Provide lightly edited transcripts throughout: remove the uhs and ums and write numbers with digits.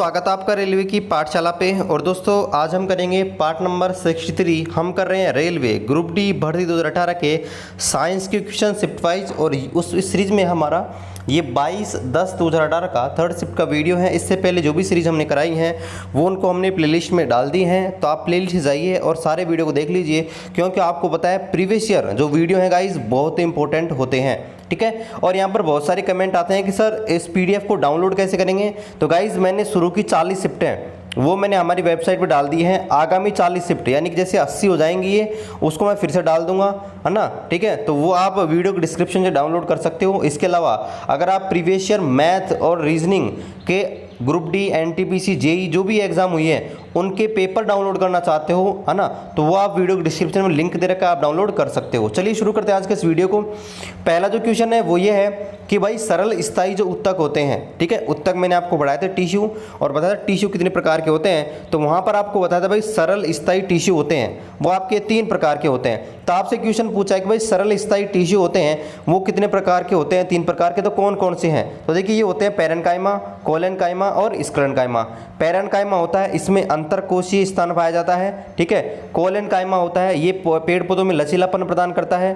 स्वागत है आपका रेलवे की पाठशाला पे। और दोस्तों आज हम करेंगे पार्ट नंबर 63। हम कर रहे हैं रेलवे ग्रुप डी भर्ती 2018 के साइंस के क्वेश्चन शिफ्ट वाइज। और उस सीरीज में हमारा ये 22/10/2018 का थर्ड शिफ्ट का वीडियो है। इससे पहले जो भी सीरीज हमने कराई हैं वो उनको हमने प्लेलिस्ट में डाल दी हैं, तो आप प्लेलिस्ट जाइए और सारे वीडियो को देख लीजिए, क्योंकि आपको पता है प्रीवियस ईयर जो वीडियो है गाइज बहुत इंपॉर्टेंट होते हैं, ठीक है। और यहाँ पर बहुत सारे कमेंट आते हैं कि सर इस पीडीएफ को डाउनलोड कैसे करेंगे। तो गाइज मैंने शुरू की 40 शिफ्टें वो मैंने हमारी वेबसाइट पर डाल दी हैं। आगामी 40 शिफ्ट यानी कि जैसे 80 हो जाएंगी ये, उसको मैं फिर से डाल दूंगा, है ना, ठीक है। तो वो आप वीडियो के डिस्क्रिप्शन से डाउनलोड कर सकते हो। इसके अलावा अगर आप प्रीवियस ईयर मैथ और रीजनिंग के ग्रुप डी, एनटीपीसी, जेई जो भी एग्जाम हुई है उनके पेपर डाउनलोड करना चाहते हो, है ना, तो वो आप वीडियो के डिस्क्रिप्शन में लिंक दे रखा है, आप डाउनलोड कर सकते हो। चलिए शुरू करते हैं आज के इस वीडियो को। पहला जो क्वेश्चन है वो ये है कि भाई सरल स्थायी जो उत्तक होते हैं, ठीक है, उत्तक मैंने आपको पढ़ाया था टिश्यू और बताया था टिश्यू कितने प्रकार के होते हैं। तो वहाँ पर आपको बताया था भाई सरल स्थायी टिश्यू होते हैं वो आपके 3 प्रकार के होते हैं। तो आपसे क्वेश्चन पूछा है कि भाई सरल स्थायी टिश्यू होते हैं वो कितने प्रकार के होते हैं, 3 प्रकार के, तो कौन कौन से हैं। तो देखिए ये होते हैं पैरेन्काइमा, कोलेनकाइमा और स्क्लेरेन्काइमा। पैरेन्काइमा होता है इसमें अंतरकोशीय स्थान पाया जाता है, ठीक है। कोलेनकाइमा होता है ये पेड़ पौधों में लचीलापन प्रदान करता है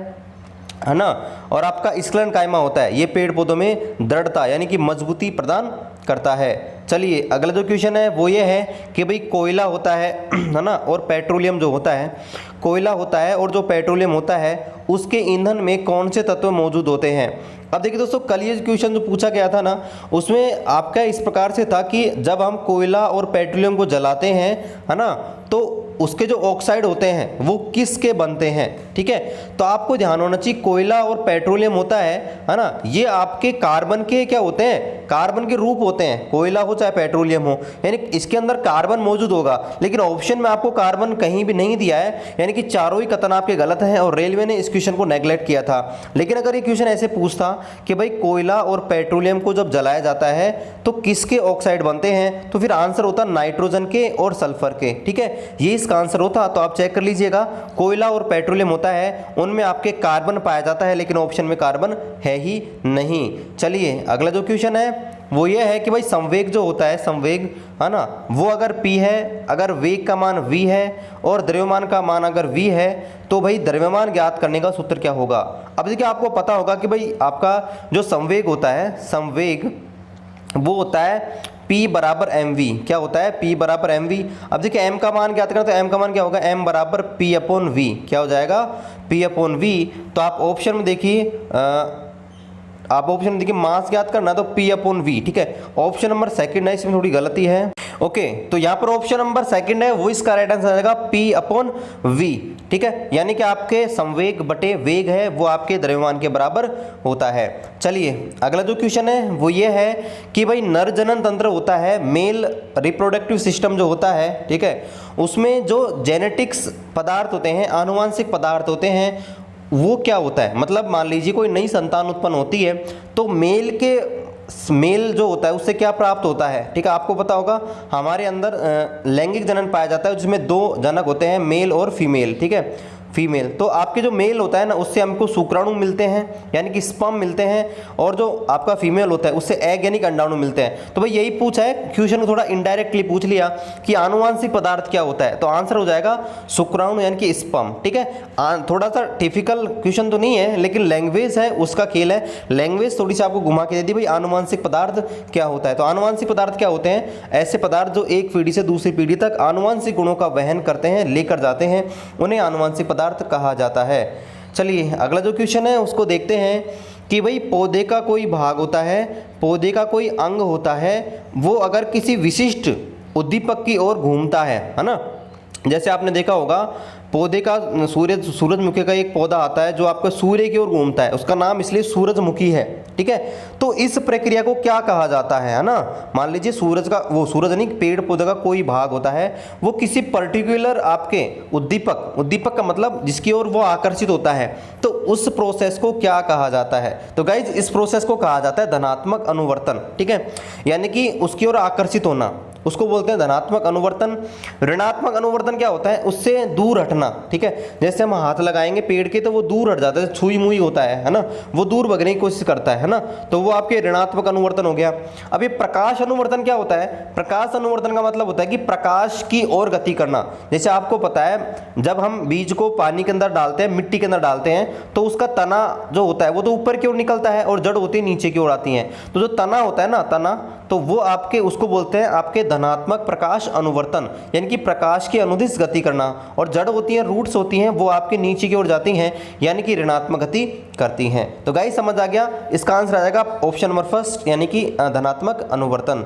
ना। और आपका स्क्लेरेन्काइमा होता है ये पेड़ पौधों में दृढ़ता यानी कि मजबूती प्रदान करता है। चलिए अगला जो क्वेश्चन है वो ये है कि भाई कोयला होता है ना, और पेट्रोलियम जो होता है, कोयला होता है और जो पेट्रोलियम होता है उसके ईंधन में कौन से तत्व मौजूद होते हैं। अब देखिए दोस्तों कल ये क्वेश्चन जो पूछा गया था ना उसमें आपका इस प्रकार से था कि जब हम कोयला और पेट्रोलियम को जलाते हैं, है ना, तो उसके जो ऑक्साइड होते हैं वो किसके बनते हैं, ठीक है। तो आपको ध्यान होना चाहिए कोयला और पेट्रोलियम होता है ना, ये आपके कार्बन के क्या होते हैं, कार्बन के रूप होते हैं। कोयला हो चाहे पेट्रोलियम हो, यानी इसके अंदर कार्बन मौजूद होगा, लेकिन ऑप्शन में आपको कार्बन कहीं भी नहीं दिया है, यानी कि चारों ही कथन आपके गलत हैं और रेलवे ने इस क्वेश्चन को नेग्लेक्ट किया था। लेकिन अगर ये क्वेश्चन ऐसे पूछता कि भाई कोयला और पेट्रोलियम को जब जलाया जाता है तो किसके ऑक्साइड बनते हैं, तो फिर आंसर होता नाइट्रोजन के और सल्फर के, ठीक है, ये इसका आंसर होता। तो आप चेक कर लीजिएगा कोयला और पेट्रोलियम होता है उनमें आपके कार्बन पाया जाता है, लेकिन ऑप्शन में कार्बन है ही नहीं। चलिए अगला जो क्वेश्चन है वो ये है कि भाई संवेग जो होता है, संवेग, है ना, वो अगर p है, अगर वेग का मान v है और द्रव्यमान का मान अगर v है, तो भाई द्रव्यमान ज्ञात करने का सूत्र क्या होगा। अब देखिए आपको पता होगा कि भाई आपका जो संवेग होता है, संवेग वो होता है P बराबर mv। क्या होता है P बराबर mv। अब देखिए m का मान ज्ञात करना, तो m का मान क्या होगा, m बराबर P अपॉन v। क्या हो जाएगा, P अपॉन v। तो आप ऑप्शन में देखिए, आप ऑप्शन देखिए मास ज्ञात करना तो P अपॉन v, ठीक है। ऑप्शन नंबर सेकंड है, इसमें थोड़ी गलती है, ओके। तो यहाँ पर ऑप्शन नंबर सेकंड है वो इसका राइट आंसर आ जाएगा P अपॉन v, ठीक है। यानी कि आपके संवेग बटे वेग है वो आपके द्रव्यमान के बराबर होता है। चलिए अगला जो क्वेश्चन है वो ये है कि भाई नर जनन तंत्र होता है, मेल रिप्रोडक्टिव सिस्टम जो होता है, ठीक है, उसमें जो जेनेटिक्स पदार्थ होते हैं, आनुवांशिक पदार्थ होते हैं, वो क्या होता है। मतलब मान लीजिए कोई नई संतान उत्पन्न होती है तो मेल जो होता है उससे क्या प्राप्त होता है, ठीक है। आपको पता होगा हमारे अंदर लैंगिक जनन पाया जाता है जिसमें 2 जनक होते हैं, मेल और फीमेल, ठीक है, फीमेल। तो आपके जो मेल होता है ना उससे हमको शुक्राणु मिलते हैं यानी कि स्पर्म मिलते हैं, और जो आपका फीमेल होता है उससे एग यानी कि अंडाणु मिलते हैं। तो भाई यही पूछा है क्वेश्चन, थोड़ा इनडायरेक्टली पूछ लिया कि आनुवांशिक पदार्थ क्या होता है, तो आंसर हो जाएगा शुक्राणु यानी कि स्पर्म, ठीक है। थोड़ा सा टिपिकल क्वेश्चन तो नहीं है, लेकिन लैंग्वेज है उसका खेल है, लैंग्वेज थोड़ी सी आपको घुमा के दे दी। भाई आनुवांशिक पदार्थ क्या होता है, तो आनुवांशिक पदार्थ क्या होते हैं, ऐसे पदार्थ जो एक पीढ़ी से दूसरी पीढ़ी तक आनुवांशिक गुणों का वहन करते हैं, लेकर जाते हैं, उन्हें आनुवांशिक पदार्थ कहा जाता है। चलिए अगला जो क्वेश्चन है उसको देखते हैं कि भाई पौधे का कोई भाग होता है, पौधे का कोई अंग होता है, वो अगर किसी विशिष्ट उद्दीपक की ओर घूमता है ना, जैसे आपने देखा होगा पौधे का सूरजमुखी का एक पौधा आता है जो आपका सूर्य की ओर घूमता है, उसका नाम इसलिए सूरजमुखी है, ठीक है। तो इस प्रक्रिया को क्या कहा जाता है ना। मान लीजिए सूरज का, वो सूरज नहीं, पेड़ पौधे का कोई भाग होता है वो किसी पर्टिकुलर आपके उद्दीपक का मतलब जिसकी ओर वो आकर्षित होता है, तो उस प्रोसेस को क्या कहा जाता है। तो गाइज इस प्रोसेस को कहा जाता है धनात्मक अनुवर्तन, ठीक है, यानी कि उसकी ओर आकर्षित होना, उसको बोलते हैं धनात्मक अनुवर्तन। ऋणात्मक अनुवर्तन क्या होता है, उससे दूर हटना, ठीक है। जैसे हम हाथ लगाएंगे पेड़ के तो वो दूर हट जाता है, छुई मुई होता है ना, वो दूर भगने की कोशिश करता है ना, तो वो आपके ऋणात्मक अनुवर्तन हो गया। अब ये प्रकाश अनुवर्तन क्या होता है, प्रकाश अनुवर्तन का मतलब होता है कि प्रकाश की ओर गति करना। जैसे आपको पता है जब हम बीज को पानी के अंदर डालते हैं, मिट्टी के अंदर डालते हैं, तो उसका तना जो होता है वो तो ऊपर की ओर निकलता है और जड़ होती है नीचे की ओर आती है। तो जो तना होता है ना, तना, तो वो आपके उसको बोलते हैं आपके धनात्मक प्रकाश अनुवर्तन, यानी कि प्रकाश की अनुदिश गति करना। और जड़ होती है, रूट्स होती हैं, वो आपके नीचे की ओर जाती हैं, यानी कि ऋणात्मक गति करती हैं। तो गाइस समझ आ गया, इसका आंसर आ जाएगा ऑप्शन नंबर फर्स्ट, यानी कि धनात्मक अनुवर्तन।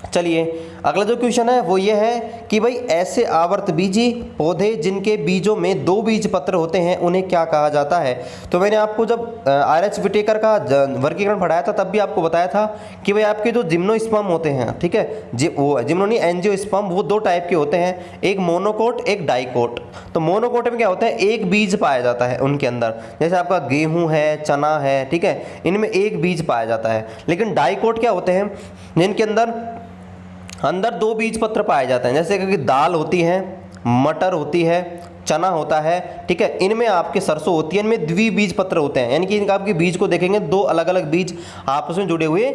चलिए अगला जो क्वेश्चन है वो ये है कि भाई ऐसे आवर्त बीजी पौधे जिनके बीजों में 2 बीज पत्र होते हैं उन्हें क्या कहा जाता है। तो मैंने आपको जब आर.एच. विटेकर का वर्गीकरण पढ़ाया था तब भी आपको बताया था कि भाई आपके जो जिम्नोस्पर्म होते हैं, ठीक है, वो जिम्नो नहीं एंजियोस्पर्म, वो 2 टाइप के होते हैं, एक मोनोकोट एक डाइकोट। तो मोनोकोट में क्या होता है, एक बीज पाया जाता है उनके अंदर, जैसे आपका गेहूँ है, चना है, ठीक है, इनमें एक बीज पाया जाता है। लेकिन डाइकोट क्या होते हैं, जिनके अंदर 2 बीज पत्र पाए जाते हैं, जैसे कि दाल होती है, मटर होती है, चना होता है, ठीक है, इनमें आपके सरसों होती है, इनमें द्विबीज पत्र होते हैं, यानी कि इनका आपके बीज को देखेंगे 2 अलग अलग बीज आपस में जुड़े हुए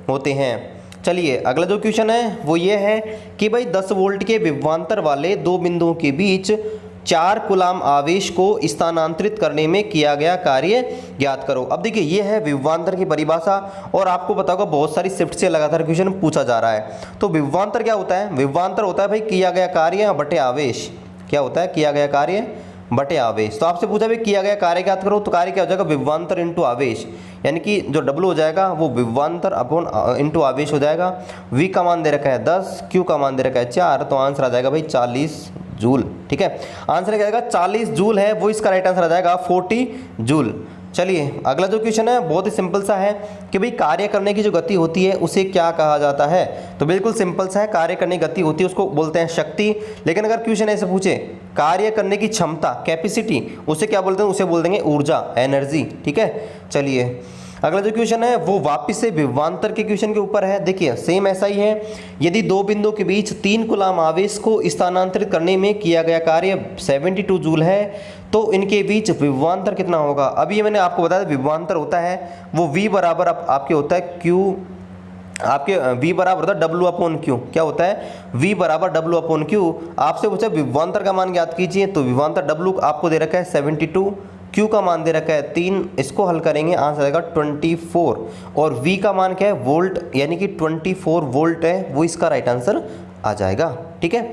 होते हैं। चलिए अगला जो क्वेश्चन है वो ये है कि भाई 10 वोल्ट के विभवांतर वाले 2 बिंदुओं के बीच 4 कूलाम आवेश को स्थानांतरित करने में किया गया कार्य ज्ञात करो। अब देखिए ये है विभवांतर की परिभाषा, और आपको पता होगा बहुत सारी शिफ्ट से लगातार क्वेश्चन पूछा जा रहा है। तो विभवांतर क्या होता है, विभवांतर होता है भाई किया गया कार्य बटे आवेश। क्या होता है, किया गया कार्य बटे आवेश। तो आपसे पूछा भाई किया गया कार्य ज्ञात करो, तो कार्य क्या हो जाएगा, विभवांतर इंटू आवेश, यानी कि जो W हो जाएगा वो विभवांतर अपॉन इंटू आवेश हो जाएगा। V का मान दे रखा है 10, Q का मान दे रखा है 4, तो आंसर आ जाएगा भाई 40 जूल, ठीक है। आंसर क्या आएगा, 40 जूल है, वो इसका राइट आंसर आ जाएगा 40 जूल। चलिए अगला जो क्वेश्चन है बहुत ही सिंपल सा है कि भाई कार्य करने की जो गति होती है उसे क्या कहा जाता है। तो बिल्कुल सिंपल सा है, कार्य करने की गति होती है उसको बोलते हैं शक्ति। लेकिन अगर क्वेश्चन ऐसे पूछे कार्य करने की क्षमता, कैपेसिटी, उसे क्या बोलते हैं, उसे बोल देंगे ऊर्जा, एनर्जी, ठीक है। चलिए अगला जो क्वेश्चन है वो वापस से विभवांतर के क्वेश्चन के ऊपर है। देखिए सेम ऐसा ही है, यदि 2 बिंदुओं के बीच 3 कूलाम आवेश को स्थानांतरित करने में किया गया कार्य 72 जूल है, तो इनके बीच विभवांतर कितना होगा। अभी ये मैंने आपको बताया विभवांतर होता है वो V बराबर आपके होता है Q, आपके V बराबर होता है W अपॉन Q। क्या होता है, V बराबर W अपॉन Q। आपसे पूछा विभवांतर का मान ज्ञात कीजिए, तो विभवांतर W आपको दे रखा है 72, Q का मान दे रखा है 3, इसको हल करेंगे आंसर आएगा 24, और V का मान क्या है, वोल्ट, यानी कि 24 वोल्ट है, वो इसका राइट आंसर आ जाएगा, ठीक है।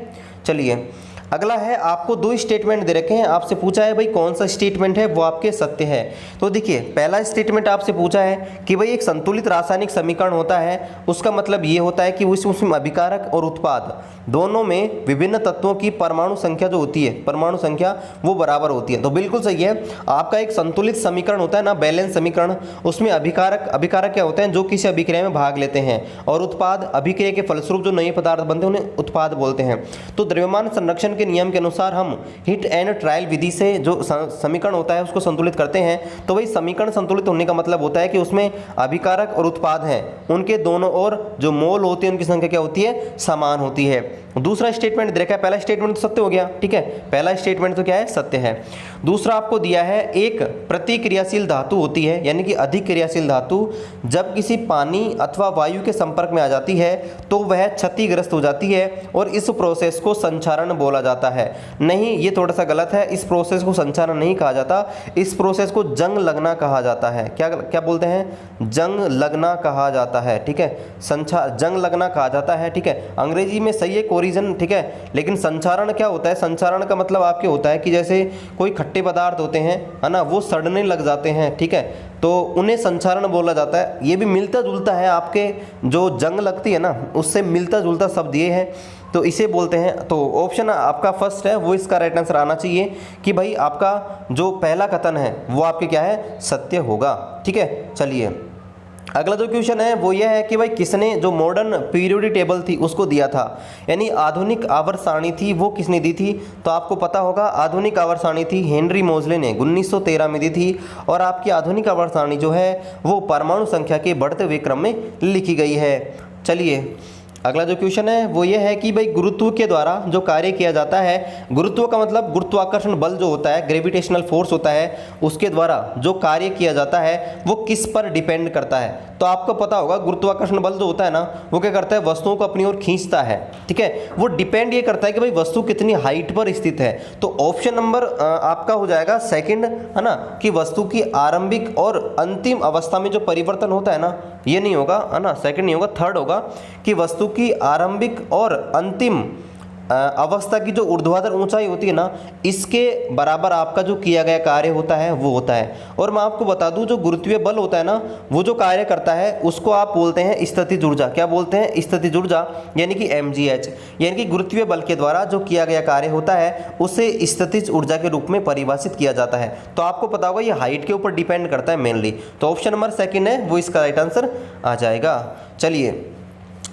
चलिए अगला है, आपको 2 स्टेटमेंट दे रखे हैं, आपसे पूछा है भाई कौन सा स्टेटमेंट है वो आपके सत्य है। तो देखिए पहला स्टेटमेंट आपसे पूछा है कि भाई एक संतुलित रासायनिक समीकरण होता है, उसका मतलब ये होता है कि उसमें अभिकारक और उत्पाद दोनों में विभिन्न तत्वों की परमाणु संख्या जो होती है, परमाणु संख्या वो बराबर होती है। तो बिल्कुल सही है, आपका एक संतुलित समीकरण होता है ना, बैलेंस समीकरण, उसमें अभिकारक क्या होते हैं, जो किसी अभिक्रिया में भाग लेते हैं, और उत्पाद अभिक्रिया के फलस्वरूप जो नए पदार्थ बनते हैं उन्हें उत्पाद बोलते हैं। तो द्रव्यमान संरक्षण के नियम के अनुसार हम हिट एंड ट्रायल विधि से जो समीकरण होता है उसको संतुलित करते हैं। तो भाई समीकरण संतुलित होने का मतलब होता है कि उसमें अभिकारक और उत्पाद हैं, उनके दोनों ओर जो मोल होते हैं उनकी संख्या क्या होती है, समान होती है। दूसरा स्टेटमेंट दे रखा है, पहला स्टेटमेंट तो सत्य हो गया, ठीक है, पहला स्टेटमेंट तो क्या है, सत्य है। दूसरा आपको दिया है, एक प्रतिक्रियाशील धातु होती है, यानी कि अधिक क्रियाशील धातु जब किसी पानी अथवा वायु के संपर्क में आ जाती है तो वह क्षतिग्रस्त हो जाती है, और इस प्रोसेस को संचारण बोला जाता है। नहीं, ये थोड़ा सा गलत है, इस प्रोसेस को संचारण नहीं कहा जाता, इस प्रोसेस को जंग लगना कहा जाता है। क्या बोलते हैं, जंग लगना कहा जाता है, ठीक है, जंग लगना कहा जाता है, ठीक है। अंग्रेजी में सही है कोरिजन, ठीक है, लेकिन संचारण क्या होता है, संचारण का मतलब आपके होता है कि जैसे कोई खट्टे पदार्थ होते हैं, है ना, वो सड़ने लग जाते हैं, ठीक है, तो उन्हें संचारण बोला जाता है। ये भी मिलता जुलता है, आपके जो जंग लगती है ना उससे मिलता जुलता शब्द ये है, तो इसे बोलते हैं। तो ऑप्शन आपका फर्स्ट है वो इसका राइट आंसर आना चाहिए कि भाई आपका जो पहला कथन है वो आपके क्या है, सत्य होगा, ठीक है। चलिए अगला जो क्वेश्चन है वो ये है कि भाई किसने जो मॉडर्न पीरियोडिक टेबल थी उसको दिया था, यानी आधुनिक आवर्त सारणी थी, वो किसने दी थी। तो आपको पता होगा आधुनिक आवर्त सारणी थी हेनरी मोजले ने 1913 में दी थी, और आपकी आधुनिक आवर्त सारणी जो है वो परमाणु संख्या के बढ़ते हुए क्रम में लिखी गई है। चलिए अगला जो क्वेश्चन है वो ये है कि भाई गुरुत्व के द्वारा जो कार्य किया जाता है, गुरुत्व का मतलब गुरुत्वाकर्षण बल जो होता है, ग्रेविटेशनल फोर्स होता है, उसके द्वारा जो कार्य किया जाता है वो किस पर डिपेंड करता है। तो आपको पता होगा गुरुत्वाकर्षण बल जो होता है ना वो क्या करता है, वस्तुओं को अपनी ओर खींचता है, ठीक है। वो डिपेंड ये करता है कि भाई वस्तु कितनी हाइट पर स्थित है। तो ऑप्शन नंबर आपका हो जाएगा सेकंड, है ना, कि वस्तु की आरंभिक और अंतिम अवस्था में जो परिवर्तन होता है ना, ये नहीं होगा, है ना, सेकंड नहीं होगा, थर्ड होगा कि वस्तु की आरंभिक और अंतिम अवस्था की जो ऊर्ध्वाधर ऊंचाई होती है ना, इसके बराबर आपका जो किया गया कार्य होता है वो होता है। और मैं आपको बता दूं जो गुरुत्वीय बल होता है ना, वो जो कार्य करता है उसको आप बोलते हैं स्थितिज ऊर्जा। क्या बोलते हैं? स्थितिज ऊर्जा, यानी कि mgh, यानी कि गुरुत्वीय बल के द्वारा जो किया गया कार्य होता है उसे स्थितिज ऊर्जा के रूप में परिभाषित किया जाता है। तो आपको पता होगा ये हाइट के ऊपर डिपेंड करता है मेनली। तो ऑप्शन नंबर सेकंड है वो इसका राइट आंसर आ जाएगा। चलिए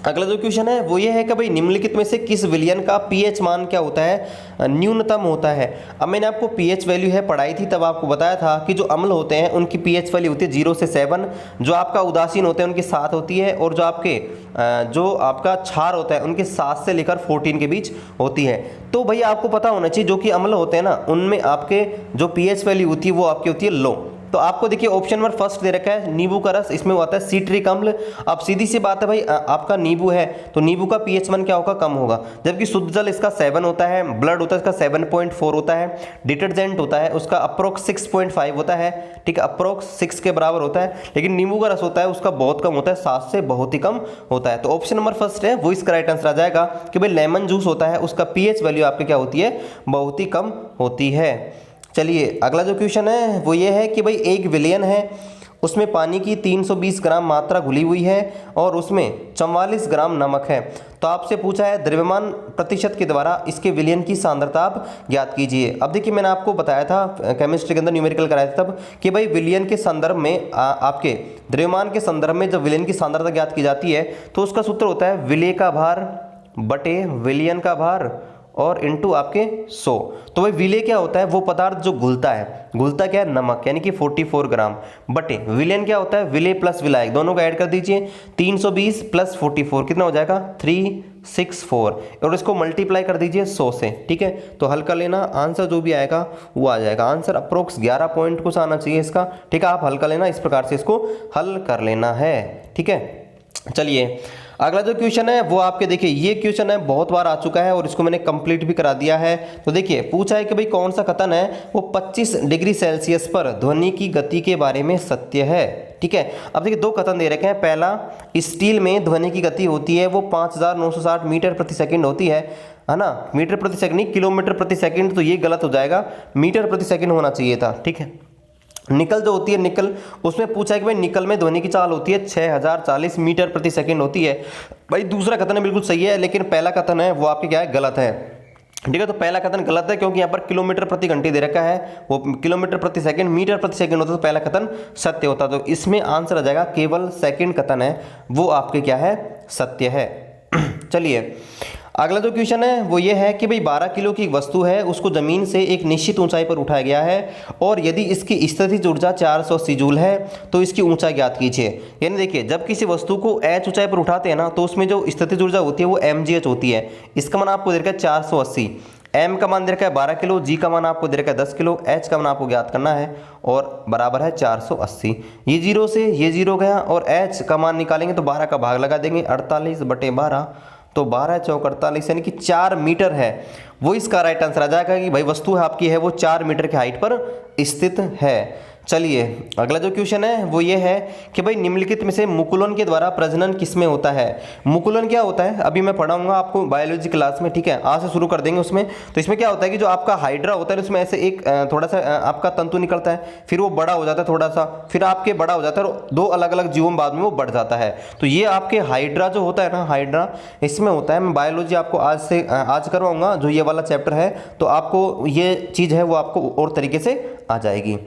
अगला जो क्वेश्चन है वो ये है कि भाई निम्नलिखित में से किस विलयन का पीएच मान क्या होता है, न्यूनतम होता है। अब मैंने आपको पीएच वैल्यू है पढ़ाई थी, तब आपको बताया था कि जो अम्ल होते हैं उनकी पीएच वैल्यू होती है 0 से 7, जो आपका उदासीन होते हैं उनकी 7 होती है, और जो आपका क्षार होता है उनके 7 से लेकर 14 के बीच होती है। तो भाई आपको पता होना चाहिए जो कि अम्ल होते हैं ना उनमें आपके जो पीएच वैल्यू होती है वो आपकी होती है लो। तो आपको देखिए ऑप्शन नंबर फर्स्ट दे रखा है नींबू का रस, इसमें आता है सिट्रिक अम्ल। अब सीधी सी बात है भाई, आपका नींबू है तो नींबू का पीएच मान क्या होगा, कम होगा। जबकि शुद्ध जल इसका 7 होता है, ब्लड होता है इसका 7.4 होता है, डिटर्जेंट होता है उसका अप्रोक्स 6.5 होता है, ठीक है, अप्रोक्स 6 के बराबर होता है। लेकिन नींबू का रस होता है उसका बहुत कम होता है, 7 से बहुत ही कम होता है। तो ऑप्शन नंबर फर्स्ट है वो इसका राइट आंसर आ जाएगा कि भाई लेमन जूस होता है उसका पीएच वैल्यू आपकी क्या होती है, बहुत ही कम होती है। चलिए अगला जो क्वेश्चन है वो ये है कि भाई एक विलयन है, उसमें पानी की 320 ग्राम मात्रा घुली हुई है और उसमें 44 ग्राम नमक है। तो आपसे पूछा है द्रव्यमान प्रतिशत के द्वारा इसके विलयन की सांद्रता आप ज्ञात कीजिए। अब देखिए मैंने आपको बताया था केमिस्ट्री के अंदर न्यूमेरिकल कराया था तब कि भाई विलयन के संदर्भ में आपके द्रव्यमान के संदर्भ में जब विलयन की सांद्रता ज्ञात की जाती है तो उसका सूत्र होता है विलय का भार बटे विलयन का भार और इनटू आपके 100। तो भाई विलय क्या होता है, वो पदार्थ जो घुलता है, घुलता क्या है, नमक, यानी कि 44 ग्राम, बटे विलयन क्या होता है, विलय प्लस विलायक, दोनों का ऐड कर दीजिए, 320 प्लस 44 कितना हो जाएगा 364, और इसको मल्टीप्लाई कर दीजिए 100 से, ठीक है। तो हल कर लेना, आंसर जो भी आएगा वो आ जाएगा। आंसर अप्रोक्स 11 पॉइंट कुछ आना चाहिए इसका, ठीक है। आप हल कर लेना, इस प्रकार से इसको हल कर लेना है, ठीक है। चलिए अगला जो क्वेश्चन है वो आपके देखिए, ये क्वेश्चन है बहुत बार आ चुका है और इसको मैंने कंप्लीट भी करा दिया है। तो देखिए पूछा है कि भाई कौन सा कथन है वो 25 डिग्री सेल्सियस पर ध्वनि की गति के बारे में सत्य है, ठीक है। अब देखिए दो कथन दे रखे हैं। पहला, स्टील में ध्वनि की गति होती है वो 5960 मीटर प्रति सेकंड होती है ना, मीटर प्रति सेकंड नहीं, किलोमीटर प्रति सेकंड, तो ये गलत हो जाएगा, मीटर प्रति सेकंड होना चाहिए था, ठीक है। निकल जो होती है निकल, उसमें पूछा है कि भाई निकल में ध्वनि की चाल होती है 6040 मीटर प्रति सेकंड होती है। भाई दूसरा कथन है बिल्कुल सही है, लेकिन पहला कथन है वो आपके क्या है, गलत है, ठीक है। तो पहला कथन गलत है क्योंकि यहाँ पर किलोमीटर प्रति घंटे दे रखा है, वो किलोमीटर प्रति सेकंड, मीटर प्रति सेकंड होता तो पहला कथन सत्य होता। तो इसमें आंसर आ जाएगा केवल सेकंड कथन है वो आपके क्या है, सत्य है। चलिए अगला जो क्वेश्चन है वो ये है कि भाई 12 किलो की वस्तु है, उसको जमीन से एक निश्चित ऊंचाई पर उठाया गया है और यदि इसकी स्थितिज ऊर्जा 480 जूल है तो इसकी ऊंचाई ज्ञात कीजिए। यानी देखिए जब किसी वस्तु को h ऊंचाई पर उठाते हैं ना तो उसमें जो स्थितिज ऊर्जा होती है वो mgh होती है। इसका मान आपको दे रखा है 480, m का मान दे रखा है 12 किलो, g का मान आपको दे रखा है 10 किलो, h का मान आपको ज्ञात करना है और बराबर है 480। ये जीरो से ये जीरो गया और h का मान निकालेंगे तो 12 का भाग लगा देंगे, 48/12, तो 12 चौक 48 यानी कि 4 मीटर है, वो इसका राइट आंसर आ जाएगा कि भाई वस्तु आपकी है वो 4 मीटर की हाइट पर स्थित है। चलिए अगला जो क्वेश्चन है वो ये है कि भाई निम्नलिखित में से मुकुलन के द्वारा प्रजनन किसमें होता है। मुकुलन क्या होता है अभी मैं पढ़ाऊंगा आपको बायोलॉजी क्लास में, ठीक है, आज से शुरू कर देंगे उसमें। तो इसमें क्या होता है कि जो आपका हाइड्रा होता है उसमें ऐसे एक थोड़ा सा आपका तंतु निकलता है, फिर वो बड़ा हो जाता है थोड़ा सा, फिर आपके बड़ा हो जाता है और 2 अलग अलग जीवों में बाद में वो बढ़ जाता है। तो ये आपके हाइड्रा जो होता है ना, हाइड्रा इसमें होता है। मैं बायोलॉजी आपको आज करवाऊंगा जो ये वाला चैप्टर है, तो आपको ये चीज़ है वो आपको और तरीके से आ जाएगी।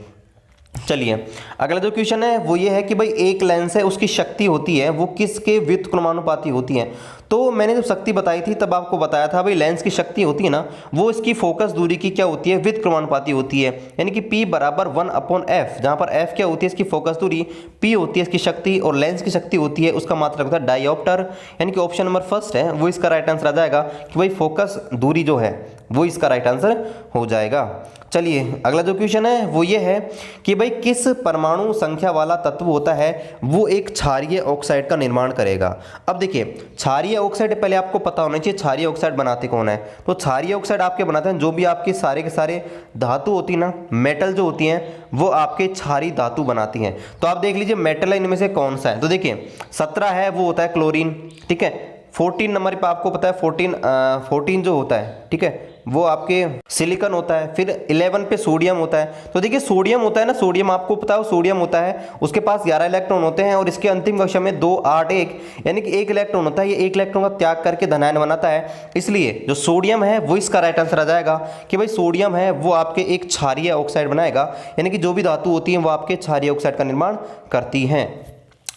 चलिए अगला जो क्वेश्चन है वो ये है कि भाई एक लेंस है उसकी शक्ति होती है वो किसके व्युत्क्रमानुपाती होती है। तो मैंने जब शक्ति बताई थी तब आपको बताया था भाई लेंस की शक्ति होती है ना वो इसकी फोकस दूरी की क्या होती है, व्युत्क्रमानुपाती होती है। यानी कि P बराबर 1/f, जहाँ पर f क्या होती है इसकी फोकस दूरी, P होती है इसकी शक्ति और लेंस की शक्ति होती है उसका मात्रक होता है डायोप्टर। यानी कि ऑप्शन नंबर फर्स्ट है वो इसका राइट आंसर आ जाएगा कि भाई फोकस दूरी जो है वो इसका राइट आंसर हो जाएगा। चलिए अगला जो क्वेश्चन है वो ये है कि भाई किस परमाणु संख्या वाला तत्व होता है वो एक क्षारीय ऑक्साइड का निर्माण करेगा। अब देखिए क्षारीय ऑक्साइड पहले आपको पता होना चाहिए क्षारीय ऑक्साइड बनाते कौन है। तो क्षारीय ऑक्साइड आपके बनाते हैं जो भी आपके सारे के सारे धातु होती है ना, मेटल जो होती हैं वो आपके क्षारीय धातु बनाती हैं। तो आप देख लीजिए मेटल है इनमें से कौन सा है। तो देखिए 17 है वो होता है क्लोरीन, ठीक है। 14 नंबर पे आपको पता है 14 जो होता है, ठीक है, वो आपके सिलिकॉन होता है। फिर 11 पे सोडियम होता है। तो देखिए सोडियम होता है ना, सोडियम आपको पता है सोडियम होता है उसके पास 11 इलेक्ट्रॉन होते हैं और इसके अंतिम कक्षा में 2 8 1 यानी कि 1 इलेक्ट्रॉन होता है। ये 1 इलेक्ट्रॉन का त्याग करके धनायन बनाता है। इसलिए जो सोडियम है वो इसका राइट आंसर आ जाएगा कि भाई सोडियम है वो आपके एक क्षारीय ऑक्साइड बनाएगा। यानी कि जो भी धातु होती है वो आपके क्षारीय ऑक्साइड का निर्माण करती हैं।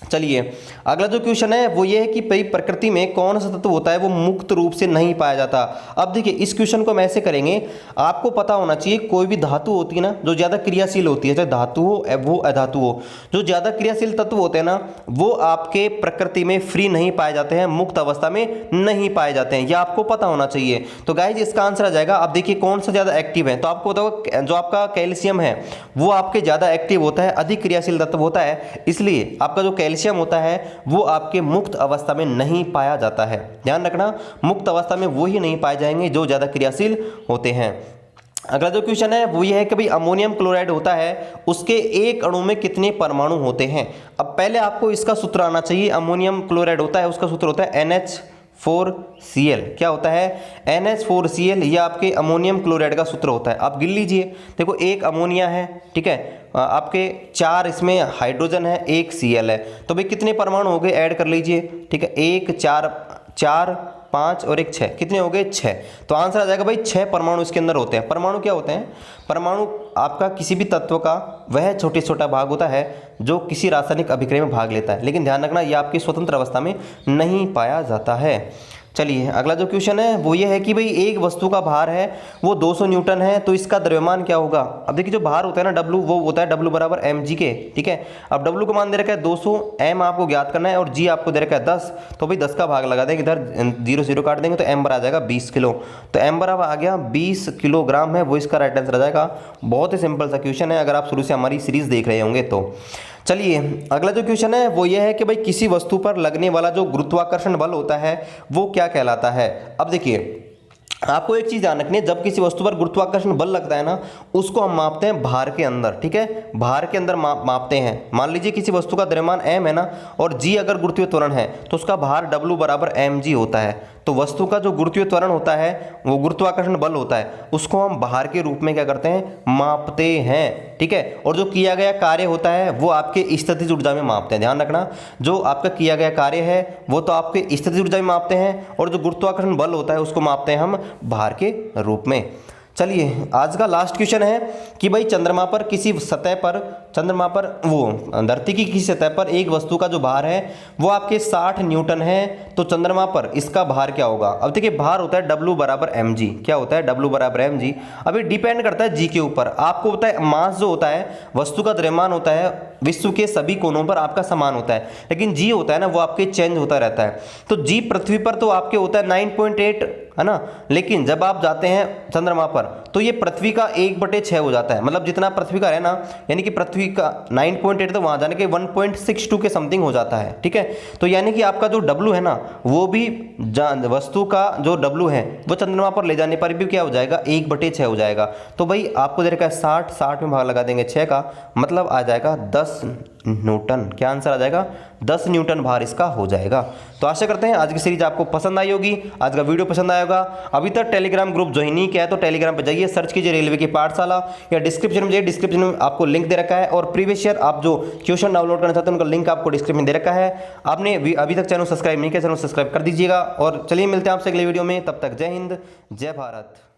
चलिए अगला जो क्वेश्चन है वो ये है कि भाई प्रकृति में कौन सा तत्व होता है वो मुक्त रूप से नहीं पाया जाता। अब देखिए इस क्वेश्चन को हम ऐसे करेंगे, आपको पता होना चाहिए कोई भी धातु होती है ना जो ज़्यादा क्रियाशील होती है, चाहे धातु हो वो अधातु हो, जो ज़्यादा क्रियाशील तत्व होते हैं ना वो आपके प्रकृति में फ्री नहीं पाए जाते हैं, मुक्त अवस्था में नहीं पाए जाते हैं, यह आपको पता होना चाहिए। तो गाइज इसका आंसर आ जाएगा। अब देखिए कौन सा ज़्यादा एक्टिव है, तो आपको बताओ जो आपका कैल्शियम है वो आपके ज़्यादा एक्टिव होता है, अधिक क्रियाशील तत्व होता है, इसलिए आपका जो कैल्शियम होता है वो आपके मुक्त अवस्था में नहीं पाया जाता है। ध्यान रखना मुक्त अवस्था में वो ही नहीं पाए जाएंगे जो ज्यादा क्रियाशील होते हैं। अगला जो क्वेश्चन है वो ये है कि भाई अमोनियम क्लोराइड होता है उसके एक अणु में कितने परमाणु होते हैं। अब पहले आपको इसका सूत्र आना चाहिए। अमोनियम क्लोराइड होता है उसका सूत्र होता है NH4Cl। क्या होता है NH4Cl, ये आपके अमोनियम क्लोराइड का सूत्र होता है। आप गिन लीजिए, देखो एक अमोनिया है, ठीक है, आपके 4 इसमें हाइड्रोजन है, 1 Cl है, तो भाई कितने परमाणु हो गए ऐड कर लीजिए, ठीक है, 1 4 5 और 1 6, कितने हो गए 6। तो आंसर आ जाएगा भाई 6 परमाणु इसके अंदर होते हैं। परमाणु क्या होते हैं, परमाणु आपका किसी भी तत्व का वह छोटा भाग होता है जो किसी रासायनिक अभिक्रिया में भाग लेता है, लेकिन ध्यान रखना यह आपकी स्वतंत्र अवस्था में नहीं पाया जाता है। चलिए अगला जो क्वेश्चन है वो ये है कि भाई एक वस्तु का भार है वो 200 न्यूटन है तो इसका द्रव्यमान क्या होगा। अब देखिए जो भार होता है ना W, वो होता है W बराबर mg के, ठीक है। अब W को मान दे रखा है 200, m आपको ज्ञात करना है और g आपको दे रखा है 10, तो भाई 10 का भाग लगा देंगे, इधर 0 0 काट देंगे तो m बराबर आ जाएगा 20 किलो। तो m बराबर आ गया 20 किलोग्राम है वो इसका राइट आंसर आ जाएगा। बहुत ही सिंपल सा क्वेश्चन है अगर आप शुरू से हमारी सीरीज देख रहे होंगे तो। चलिए अगला जो क्वेश्चन है वो ये है कि भाई किसी वस्तु पर लगने वाला जो गुरुत्वाकर्षण बल होता है वो क्या कहलाता है। अब देखिए आपको एक चीज ध्यान रखनी है, जब किसी वस्तु पर गुरुत्वाकर्षण बल लगता है ना उसको हम मापते हैं भार के अंदर, ठीक है, भार के अंदर मापते हैं। मान लीजिए किसी वस्तु का द्रव्यमान m है ना और g अगर गुरुत्वीय त्वरण है तो उसका भार W बराबर mg होता है। तो वस्तु का जो गुरुत्वीय त्वरण होता है वो गुरुत्वाकर्षण बल होता है उसको हम भार के रूप में क्या करते हैं मापते हैं, ठीक है। और जो किया गया कार्य होता है वो आपके स्थितिज ऊर्जा में मापते हैं। ध्यान रखना जो आपका किया गया कार्य है वो तो आपके स्थितिज ऊर्जा में मापते हैं और जो गुरुत्वाकर्षण बल होता है उसको मापते हैं हम भार के रूप में। चलिए आज का लास्ट क्वेश्चन है कि भाई चंद्रमा पर किसी सतह पर वो धरती की किसी सतह पर एक वस्तु का जो भार है वो आपके 60 न्यूटन है तो चंद्रमा पर इसका भार क्या होगा। अब देखिए भार होता है W बराबर mg। क्या होता है W बराबर mg। अभी डिपेंड करता है g के ऊपर। आपको होता है मास जो होता है वस्तु का द्रव्यमान होता है विश्व के सभी कोनों पर आपका समान होता है, लेकिन g होता है ना वो आपके चेंज होता रहता है। तो g पृथ्वी पर तो आपके होता है 9.8 है ना, लेकिन जब आप जाते हैं चंद्रमा पर तो ये पृथ्वी का 1/6 हो जाता है। मतलब जितना पृथ्वी का है ना यानी कि पृथ्वी का 9.8 तो वहां जाने के 1.62 के समथिंग हो जाता है, ठीक है। तो यानी कि आपका जो W है ना वो भी वस्तु का जो W है वो चंद्रमा पर ले जाने पर भी क्या हो जाएगा 1/6 हो जाएगा। तो भाई आपको दे रखा है 60 में भाग लगा देंगे 6 का, मतलब आ जाएगा 10 न्यूटन। क्या आंसर आ जाएगा 10 न्यूटन भार इसका हो जाएगा। तो आशा करते हैं आज की सीरीज आपको पसंद आई होगी, आज का वीडियो पसंद आया होगा। अभी तक टेलीग्राम ग्रुप ज्वाइन नहीं किया है तो टेलीग्राम पे जाइए, सर्च कीजिए रेलवे की पाठशाला या डिस्क्रिप्शन में जाइए, डिस्क्रिप्शन में आपको लिंक दे रखा है और प्रीवियस ईयर आप जो क्वेश्चन डाउनलोड करना चाहते हैं उनका लिंक आपको डिस्क्रिप्शन में दे रखा है। आपने अभी तक चैनल सब्सक्राइब नहीं किया, चैनल सब्सक्राइब कर दीजिएगा। और चलिए मिलते हैं आपसे अगले वीडियो में, तब तक जय हिंद जय भारत।